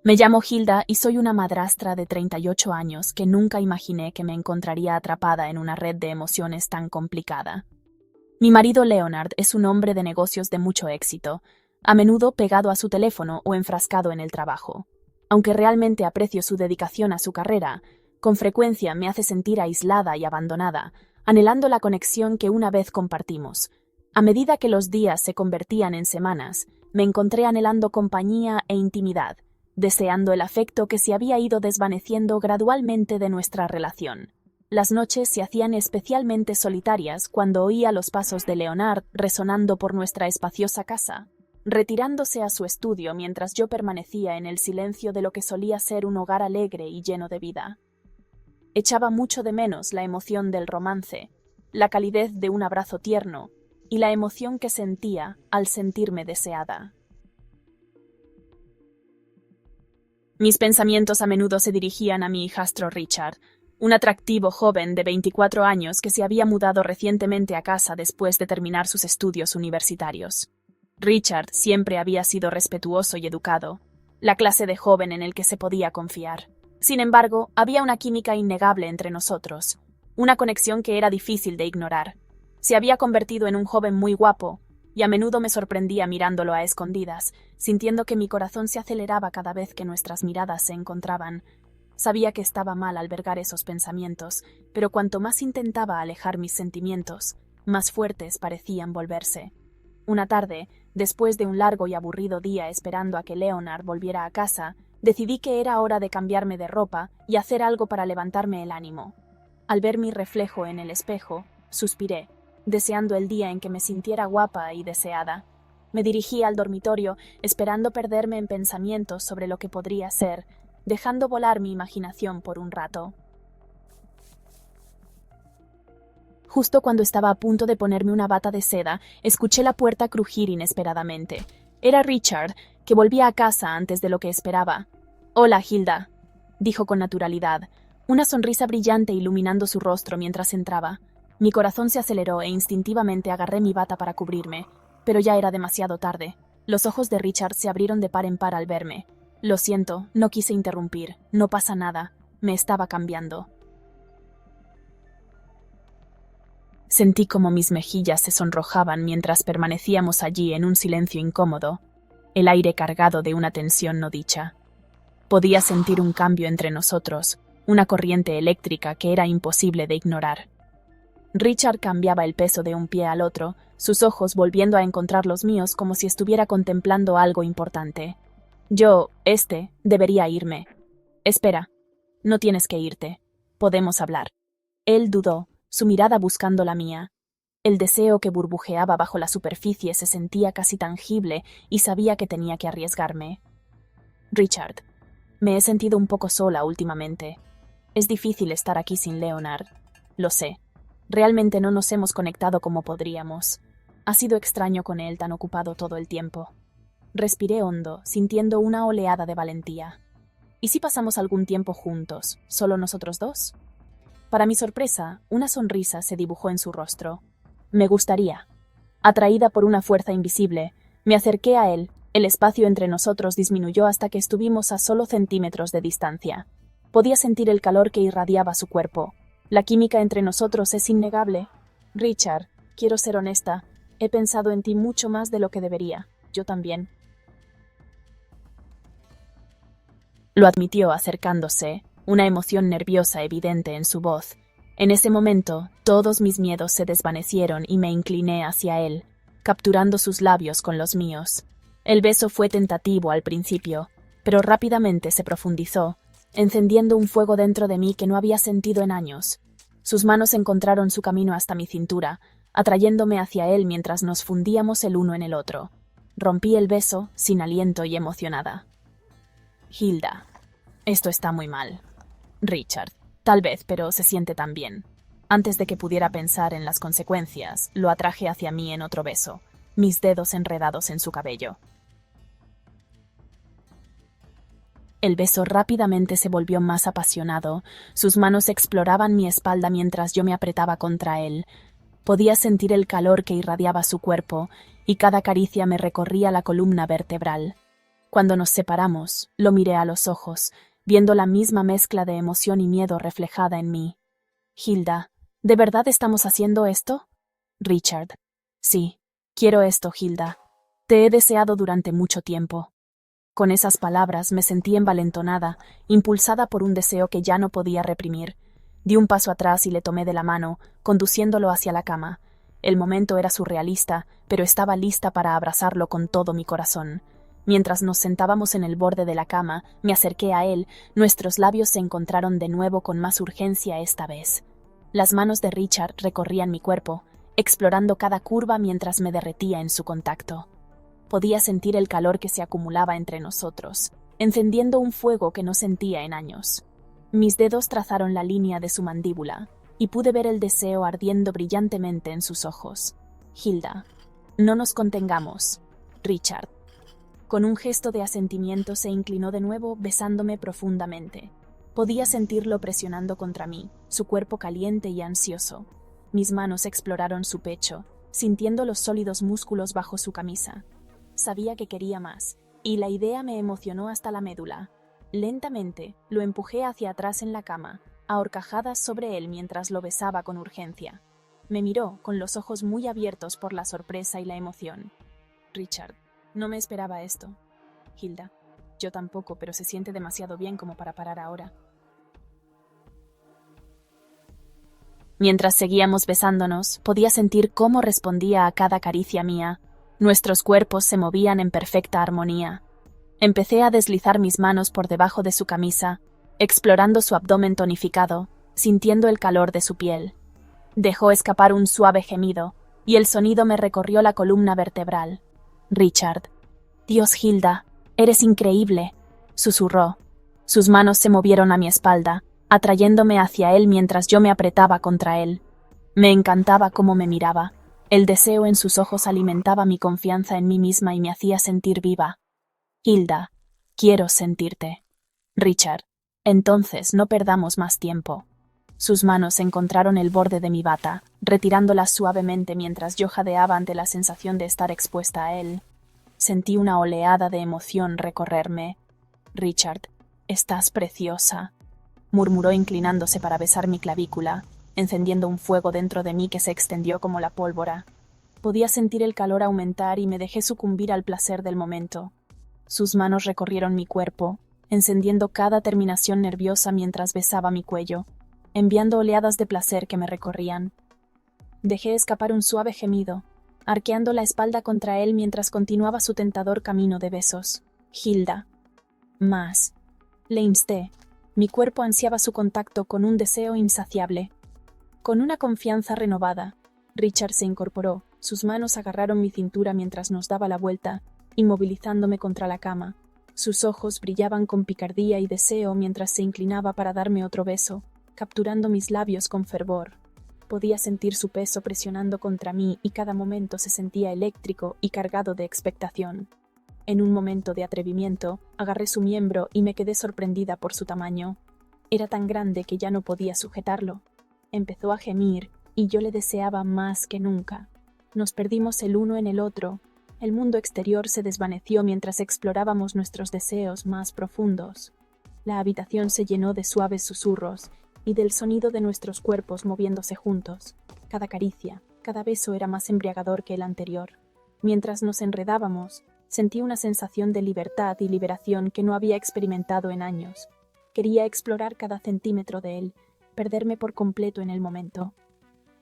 Me llamo Hilda y soy una madrastra de 38 años que nunca imaginé que me encontraría atrapada en una red de emociones tan complicada. Mi marido Leonard es un hombre de negocios de mucho éxito, a menudo pegado a su teléfono o enfrascado en el trabajo. Aunque realmente aprecio su dedicación a su carrera, con frecuencia me hace sentir aislada y abandonada, anhelando la conexión que una vez compartimos. A medida que los días se convertían en semanas, me encontré anhelando compañía e intimidad, deseando el afecto que se había ido desvaneciendo gradualmente de nuestra relación. Las noches se hacían especialmente solitarias cuando oía los pasos de Leonard resonando por nuestra espaciosa casa, retirándose a su estudio mientras yo permanecía en el silencio de lo que solía ser un hogar alegre y lleno de vida. Echaba mucho de menos la emoción del romance, la calidez de un abrazo tierno y la emoción que sentía al sentirme deseada. Mis pensamientos a menudo se dirigían a mi hijastro Richard, un atractivo joven de 24 años que se había mudado recientemente a casa después de terminar sus estudios universitarios. Richard siempre había sido respetuoso y educado, la clase de joven en el que se podía confiar. Sin embargo, había una química innegable entre nosotros, una conexión que era difícil de ignorar. Se había convertido en un joven muy guapo, y a menudo me sorprendía mirándolo a escondidas, sintiendo que mi corazón se aceleraba cada vez que nuestras miradas se encontraban. Sabía que estaba mal albergar esos pensamientos, pero cuanto más intentaba alejar mis sentimientos, más fuertes parecían volverse. Una tarde, después de un largo y aburrido día esperando a que Leonard volviera a casa, decidí que era hora de cambiarme de ropa y hacer algo para levantarme el ánimo. Al ver mi reflejo en el espejo, suspiré, deseando el día en que me sintiera guapa y deseada. Me dirigí al dormitorio, esperando perderme en pensamientos sobre lo que podría ser, dejando volar mi imaginación por un rato. Justo cuando estaba a punto de ponerme una bata de seda, escuché la puerta crujir inesperadamente. Era Richard, que volvía a casa antes de lo que esperaba. «Hola, Hilda», dijo con naturalidad, una sonrisa brillante iluminando su rostro mientras entraba. Mi corazón se aceleró e instintivamente agarré mi bata para cubrirme, pero ya era demasiado tarde. Los ojos de Richard se abrieron de par en par al verme. Lo siento, no quise interrumpir. No pasa nada. Me estaba cambiando. Sentí como mis mejillas se sonrojaban mientras permanecíamos allí en un silencio incómodo, el aire cargado de una tensión no dicha. Podía sentir un cambio entre nosotros, una corriente eléctrica que era imposible de ignorar. Richard cambiaba el peso de un pie al otro, sus ojos volviendo a encontrar los míos como si estuviera contemplando algo importante. Yo, debería irme. Espera, no tienes que irte. Podemos hablar. Él dudó, su mirada buscando la mía. El deseo que burbujeaba bajo la superficie se sentía casi tangible y sabía que tenía que arriesgarme. Richard, me he sentido un poco sola últimamente. Es difícil estar aquí sin Leonard. Lo sé. Realmente no nos hemos conectado como podríamos. Ha sido extraño con él tan ocupado todo el tiempo. Respiré hondo, sintiendo una oleada de valentía. ¿Y si pasamos algún tiempo juntos, solo nosotros dos? Para mi sorpresa, una sonrisa se dibujó en su rostro. Me gustaría. Atraída por una fuerza invisible, me acerqué a él. El espacio entre nosotros disminuyó hasta que estuvimos a solo centímetros de distancia. Podía sentir el calor que irradiaba su cuerpo. La química entre nosotros es innegable. Richard, quiero ser honesta. He pensado en ti mucho más de lo que debería. Yo también. Lo admitió acercándose, una emoción nerviosa evidente en su voz. En ese momento, todos mis miedos se desvanecieron y me incliné hacia él, capturando sus labios con los míos. El beso fue tentativo al principio, pero rápidamente se profundizó, encendiendo un fuego dentro de mí que no había sentido en años. Sus manos encontraron su camino hasta mi cintura, atrayéndome hacia él mientras nos fundíamos el uno en el otro. Rompí el beso, sin aliento y emocionada. Hilda, esto está muy mal. Richard, tal vez, pero se siente tan bien. Antes de que pudiera pensar en las consecuencias, lo atraje hacia mí en otro beso, mis dedos enredados en su cabello. El beso rápidamente se volvió más apasionado. Sus manos exploraban mi espalda mientras yo me apretaba contra él. Podía sentir el calor que irradiaba su cuerpo, y cada caricia me recorría la columna vertebral. Cuando nos separamos, lo miré a los ojos, viendo la misma mezcla de emoción y miedo reflejada en mí. Hilda, ¿de verdad estamos haciendo esto? Richard. Sí, quiero esto, Hilda. Te he deseado durante mucho tiempo. Con esas palabras me sentí envalentonada, impulsada por un deseo que ya no podía reprimir. Di un paso atrás y le tomé de la mano, conduciéndolo hacia la cama. El momento era surrealista, pero estaba lista para abrazarlo con todo mi corazón. Mientras nos sentábamos en el borde de la cama, me acerqué a él, nuestros labios se encontraron de nuevo con más urgencia esta vez. Las manos de Richard recorrían mi cuerpo, explorando cada curva mientras me derretía en su contacto. Podía sentir el calor que se acumulaba entre nosotros, encendiendo un fuego que no sentía en años. Mis dedos trazaron la línea de su mandíbula, y pude ver el deseo ardiendo brillantemente en sus ojos. Hilda, no nos contengamos. Richard. Con un gesto de asentimiento se inclinó de nuevo, besándome profundamente. Podía sentirlo presionando contra mí, su cuerpo caliente y ansioso. Mis manos exploraron su pecho, sintiendo los sólidos músculos bajo su camisa. Sabía que quería más, y la idea me emocionó hasta la médula. Lentamente, lo empujé hacia atrás en la cama, a horcajadas sobre él mientras lo besaba con urgencia. Me miró, con los ojos muy abiertos por la sorpresa y la emoción. Richard, no me esperaba esto. Hilda, yo tampoco, pero se siente demasiado bien como para parar ahora. Mientras seguíamos besándonos, podía sentir cómo respondía a cada caricia mía. Nuestros cuerpos se movían en perfecta armonía. Empecé a deslizar mis manos por debajo de su camisa, explorando su abdomen tonificado, sintiendo el calor de su piel. Dejó escapar un suave gemido, y el sonido me recorrió la columna vertebral. Richard. Dios, Hilda, eres increíble, susurró. Sus manos se movieron a mi espalda, atrayéndome hacia él mientras yo me apretaba contra él. Me encantaba cómo me miraba. El deseo en sus ojos alimentaba mi confianza en mí misma y me hacía sentir viva. Hilda, quiero sentirte. Richard, entonces no perdamos más tiempo. Sus manos encontraron el borde de mi bata, retirándola suavemente mientras yo jadeaba ante la sensación de estar expuesta a él. Sentí una oleada de emoción recorrerme. Richard, estás preciosa, murmuró inclinándose para besar mi clavícula, encendiendo un fuego dentro de mí que se extendió como la pólvora. Podía sentir el calor aumentar y me dejé sucumbir al placer del momento. Sus manos recorrieron mi cuerpo, encendiendo cada terminación nerviosa mientras besaba mi cuello, enviando oleadas de placer que me recorrían. Dejé escapar un suave gemido, arqueando la espalda contra él mientras continuaba su tentador camino de besos. Hilda. Más. Le insté. Mi cuerpo ansiaba su contacto con un deseo insaciable. Con una confianza renovada, Richard se incorporó, sus manos agarraron mi cintura mientras nos daba la vuelta, inmovilizándome contra la cama. Sus ojos brillaban con picardía y deseo mientras se inclinaba para darme otro beso, capturando mis labios con fervor. Podía sentir su peso presionando contra mí y cada momento se sentía eléctrico y cargado de expectación. En un momento de atrevimiento, agarré su miembro y me quedé sorprendida por su tamaño. Era tan grande que ya no podía sujetarlo. Empezó a gemir y yo le deseaba más que nunca. Nos perdimos el uno en el otro. El mundo exterior se desvaneció mientras explorábamos nuestros deseos más profundos. La habitación se llenó de suaves susurros y del sonido de nuestros cuerpos moviéndose juntos. Cada caricia, cada beso era más embriagador que el anterior. Mientras nos enredábamos, sentí una sensación de libertad y liberación que no había experimentado en años. Quería explorar cada centímetro de él, perderme por completo en el momento.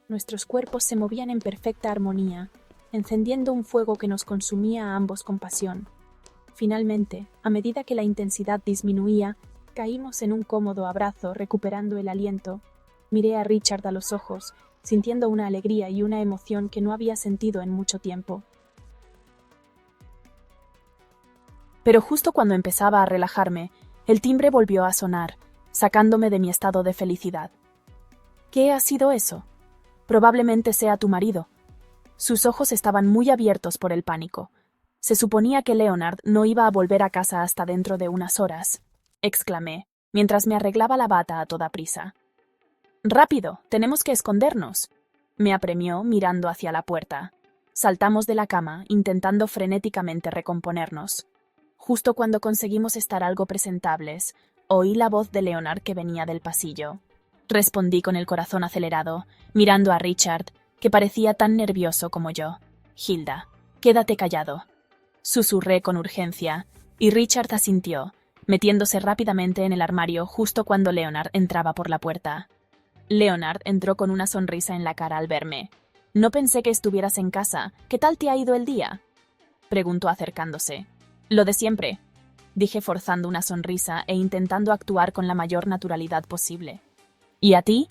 Nuestros cuerpos se movían en perfecta armonía, encendiendo un fuego que nos consumía a ambos con pasión. Finalmente, a medida que la intensidad disminuía, caímos en un cómodo abrazo, recuperando el aliento. Miré a Richard a los ojos, sintiendo una alegría y una emoción que no había sentido en mucho tiempo. Pero justo cuando empezaba a relajarme, el timbre volvió a sonar, sacándome de mi estado de felicidad. ¿Qué ha sido eso? Probablemente sea tu marido. Sus ojos estaban muy abiertos por el pánico. Se suponía que Leonard no iba a volver a casa hasta dentro de unas horas, exclamé, mientras me arreglaba la bata a toda prisa. ¡Rápido! ¡Tenemos que escondernos!, me apremió mirando hacia la puerta. Saltamos de la cama, intentando frenéticamente recomponernos. Justo cuando conseguimos estar algo presentables, oí la voz de Leonard que venía del pasillo. Respondí con el corazón acelerado, mirando a Richard, que parecía tan nervioso como yo. «Hilda, quédate callado», susurré con urgencia, y Richard asintió, metiéndose rápidamente en el armario justo cuando Leonard entraba por la puerta. Leonard entró con una sonrisa en la cara al verme. «No pensé que estuvieras en casa. ¿Qué tal te ha ido el día?», preguntó acercándose. «Lo de siempre», dije forzando una sonrisa e intentando actuar con la mayor naturalidad posible. «¿Y a ti?».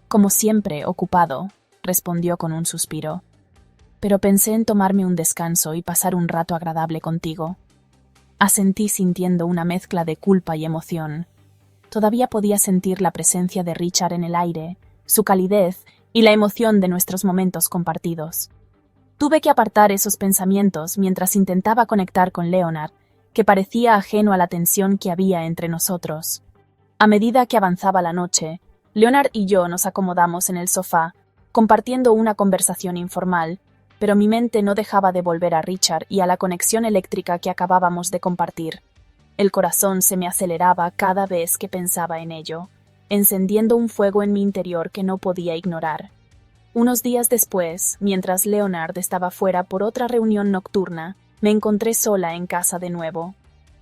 «Como siempre, ocupado», respondió con un suspiro. «Pero pensé en tomarme un descanso y pasar un rato agradable contigo». Asentí sintiendo una mezcla de culpa y emoción. Todavía podía sentir la presencia de Richard en el aire, su calidez y la emoción de nuestros momentos compartidos. Tuve que apartar esos pensamientos mientras intentaba conectar con Leonard, que parecía ajeno a la tensión que había entre nosotros. A medida que avanzaba la noche, Leonard y yo nos acomodamos en el sofá, compartiendo una conversación informal, pero mi mente no dejaba de volver a Richard y a la conexión eléctrica que acabábamos de compartir. El corazón se me aceleraba cada vez que pensaba en ello, encendiendo un fuego en mi interior que no podía ignorar. Unos días después, mientras Leonard estaba fuera por otra reunión nocturna, me encontré sola en casa de nuevo.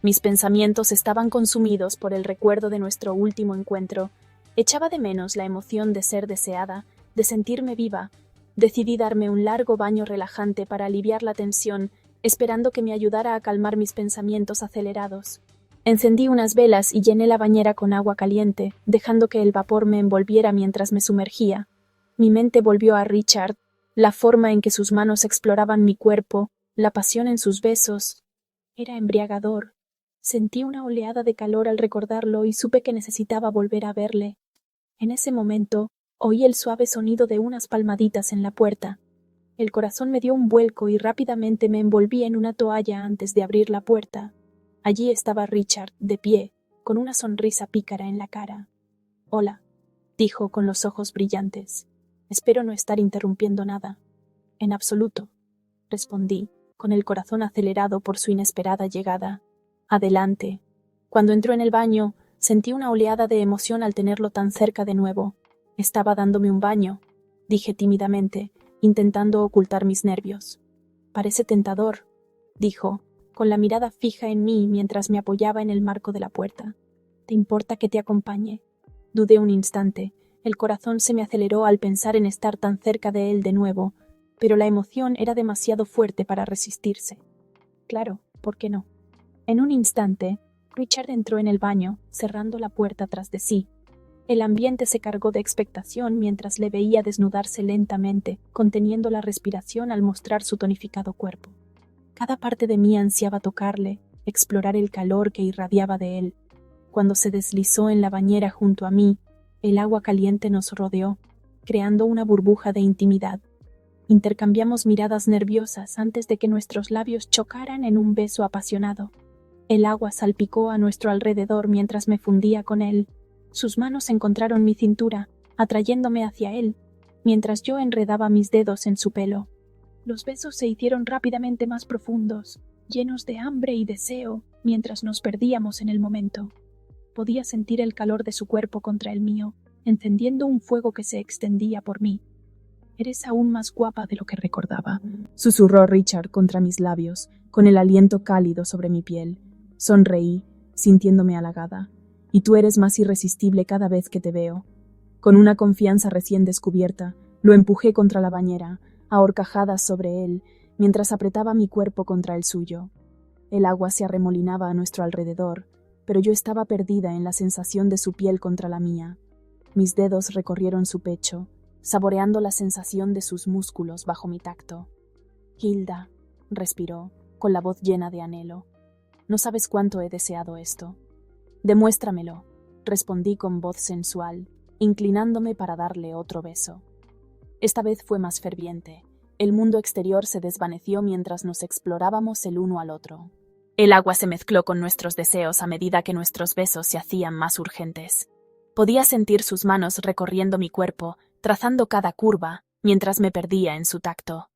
Mis pensamientos estaban consumidos por el recuerdo de nuestro último encuentro. Echaba de menos la emoción de ser deseada, de sentirme viva. Decidí darme un largo baño relajante para aliviar la tensión, esperando que me ayudara a calmar mis pensamientos acelerados. Encendí unas velas y llené la bañera con agua caliente, dejando que el vapor me envolviera mientras me sumergía. Mi mente volvió a Richard, la forma en que sus manos exploraban mi cuerpo, la pasión en sus besos. Era embriagador. Sentí una oleada de calor al recordarlo y supe que necesitaba volver a verle. En ese momento, oí el suave sonido de unas palmaditas en la puerta. El corazón me dio un vuelco y rápidamente me envolví en una toalla antes de abrir la puerta. Allí estaba Richard, de pie, con una sonrisa pícara en la cara. «Hola», dijo con los ojos brillantes. «Espero no estar interrumpiendo nada». «En absoluto», respondí, con el corazón acelerado por su inesperada llegada. «Adelante». Cuando entró en el baño, sentí una oleada de emoción al tenerlo tan cerca de nuevo. «Estaba dándome un baño», dije tímidamente, intentando ocultar mis nervios. «Parece tentador», dijo, con la mirada fija en mí mientras me apoyaba en el marco de la puerta. «¿Te importa que te acompañe?». Dudé un instante. El corazón se me aceleró al pensar en estar tan cerca de él de nuevo, pero la emoción era demasiado fuerte para resistirse. Claro, ¿por qué no? En un instante, Richard entró en el baño, cerrando la puerta tras de sí. El ambiente se cargó de expectación mientras le veía desnudarse lentamente, conteniendo la respiración al mostrar su tonificado cuerpo. Cada parte de mí ansiaba tocarle, explorar el calor que irradiaba de él. Cuando se deslizó en la bañera junto a mí, el agua caliente nos rodeó, creando una burbuja de intimidad. Intercambiamos miradas nerviosas antes de que nuestros labios chocaran en un beso apasionado. El agua salpicó a nuestro alrededor mientras me fundía con él. Sus manos encontraron mi cintura, atrayéndome hacia él, mientras yo enredaba mis dedos en su pelo. Los besos se hicieron rápidamente más profundos, llenos de hambre y deseo, mientras nos perdíamos en el momento. Podía sentir el calor de su cuerpo contra el mío, encendiendo un fuego que se extendía por mí. «Eres aún más guapa de lo que recordaba», susurró Richard contra mis labios, con el aliento cálido sobre mi piel. Sonreí, sintiéndome halagada. «Y tú eres más irresistible cada vez que te veo». Con una confianza recién descubierta, lo empujé contra la bañera, a horcajadas sobre él, mientras apretaba mi cuerpo contra el suyo. El agua se arremolinaba a nuestro alrededor, pero yo estaba perdida en la sensación de su piel contra la mía. Mis dedos recorrieron su pecho, saboreando la sensación de sus músculos bajo mi tacto. «Hilda», respiró, con la voz llena de anhelo. «No sabes cuánto he deseado esto». «Demuéstramelo», respondí con voz sensual, inclinándome para darle otro beso. Esta vez fue más ferviente. El mundo exterior se desvaneció mientras nos explorábamos el uno al otro. El agua se mezcló con nuestros deseos a medida que nuestros besos se hacían más urgentes. Podía sentir sus manos recorriendo mi cuerpo, trazando cada curva, mientras me perdía en su tacto.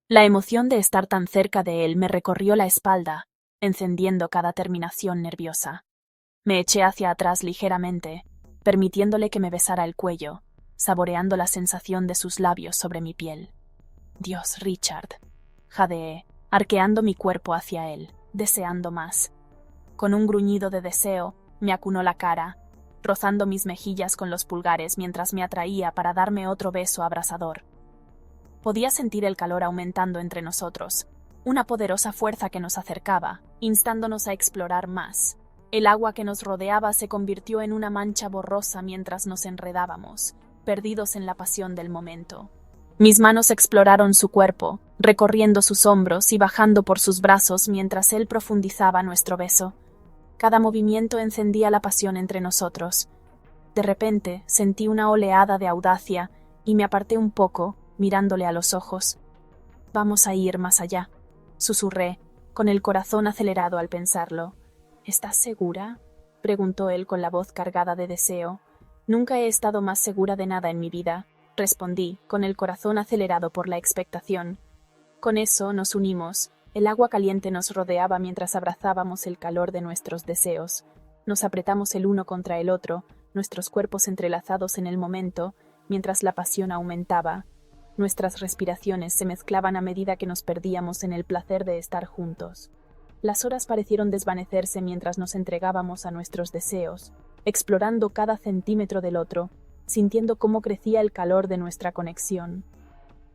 La emoción de estar tan cerca de él me recorrió la espalda, encendiendo cada terminación nerviosa. Me eché hacia atrás ligeramente, permitiéndole que me besara el cuello, saboreando la sensación de sus labios sobre mi piel. Dios, Richard, jadeé, arqueando mi cuerpo hacia él, deseando más. Con un gruñido de deseo, me acunó la cara, rozando mis mejillas con los pulgares mientras me atraía para darme otro beso abrasador. Podía sentir el calor aumentando entre nosotros, una poderosa fuerza que nos acercaba, instándonos a explorar más. El agua que nos rodeaba se convirtió en una mancha borrosa mientras nos enredábamos, perdidos en la pasión del momento. Mis manos exploraron su cuerpo, recorriendo sus hombros y bajando por sus brazos mientras él profundizaba nuestro beso. Cada movimiento encendía la pasión entre nosotros. De repente sentí una oleada de audacia y me aparté un poco, mirándole a los ojos. «Vamos a ir más allá», susurré, con el corazón acelerado al pensarlo. «¿Estás segura?», preguntó él con la voz cargada de deseo. «Nunca he estado más segura de nada en mi vida», respondí, con el corazón acelerado por la expectación. Con eso nos unimos. El agua caliente nos rodeaba mientras abrazábamos el calor de nuestros deseos. Nos apretamos el uno contra el otro, nuestros cuerpos entrelazados en el momento, mientras la pasión aumentaba. Nuestras respiraciones se mezclaban a medida que nos perdíamos en el placer de estar juntos. Las horas parecieron desvanecerse mientras nos entregábamos a nuestros deseos, explorando cada centímetro del otro, sintiendo cómo crecía el calor de nuestra conexión.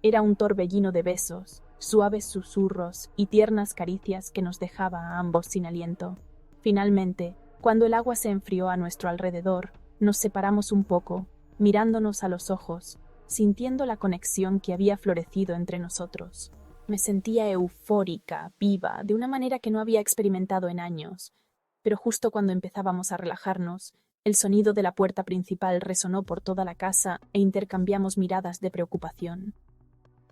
Era un torbellino de besos, suaves susurros y tiernas caricias que nos dejaba a ambos sin aliento. Finalmente, cuando el agua se enfrió a nuestro alrededor, nos separamos un poco, mirándonos a los ojos, sintiendo la conexión que había florecido entre nosotros. Me sentía eufórica, viva, de una manera que no había experimentado en años. Pero justo cuando empezábamos a relajarnos, el sonido de la puerta principal resonó por toda la casa e intercambiamos miradas de preocupación.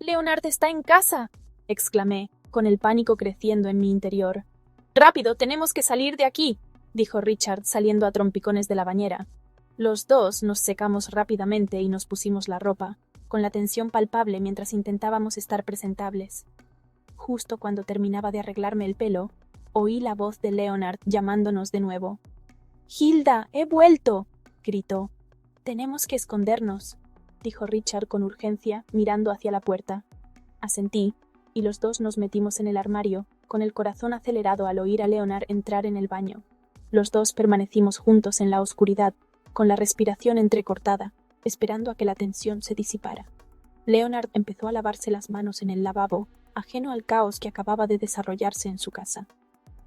«¡Leonard está en casa!», exclamé, con el pánico creciendo en mi interior. «¡Rápido, tenemos que salir de aquí!», dijo Richard, saliendo a trompicones de la bañera. Los dos nos secamos rápidamente y nos pusimos la ropa, con la tensión palpable mientras intentábamos estar presentables. Justo cuando terminaba de arreglarme el pelo, oí la voz de Leonard llamándonos de nuevo. «¡Hilda, he vuelto!», gritó. «Tenemos que escondernos», dijo Richard con urgencia, mirando hacia la puerta. Asentí, y los dos nos metimos en el armario, con el corazón acelerado al oír a Leonard entrar en el baño. Los dos permanecimos juntos en la oscuridad, con la respiración entrecortada, esperando a que la tensión se disipara. Leonard empezó a lavarse las manos en el lavabo, ajeno al caos que acababa de desarrollarse en su casa.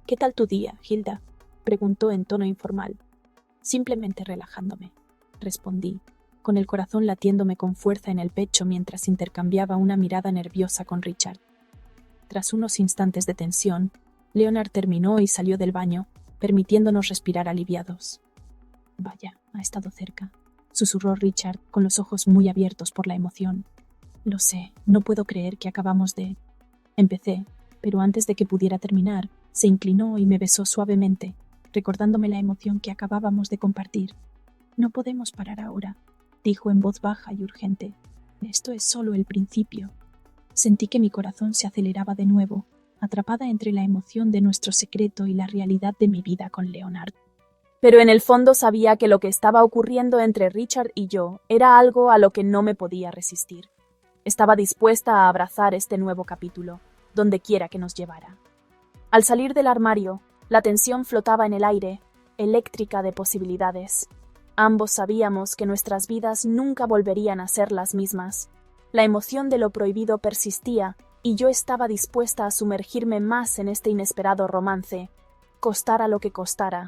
«¿Qué tal tu día, Hilda?», preguntó en tono informal. «Simplemente relajándome», respondí, con el corazón latiéndome con fuerza en el pecho mientras intercambiaba una mirada nerviosa con Richard. Tras unos instantes de tensión, Leonard terminó y salió del baño, permitiéndonos respirar aliviados. «Vaya, ha estado cerca», susurró Richard, con los ojos muy abiertos por la emoción. «Lo sé, no puedo creer que acabamos de...». Empecé, pero antes de que pudiera terminar, se inclinó y me besó suavemente, recordándome la emoción que acabábamos de compartir. «No podemos parar ahora», dijo en voz baja y urgente. «Esto es solo el principio». Sentí que mi corazón se aceleraba de nuevo, atrapada entre la emoción de nuestro secreto y la realidad de mi vida con Leonard. Pero en el fondo sabía que lo que estaba ocurriendo entre Richard y yo era algo a lo que no me podía resistir. Estaba dispuesta a abrazar este nuevo capítulo, donde quiera que nos llevara. Al salir del armario, la tensión flotaba en el aire, eléctrica de posibilidades. Ambos sabíamos que nuestras vidas nunca volverían a ser las mismas. La emoción de lo prohibido persistía, y yo estaba dispuesta a sumergirme más en este inesperado romance, costara lo que costara,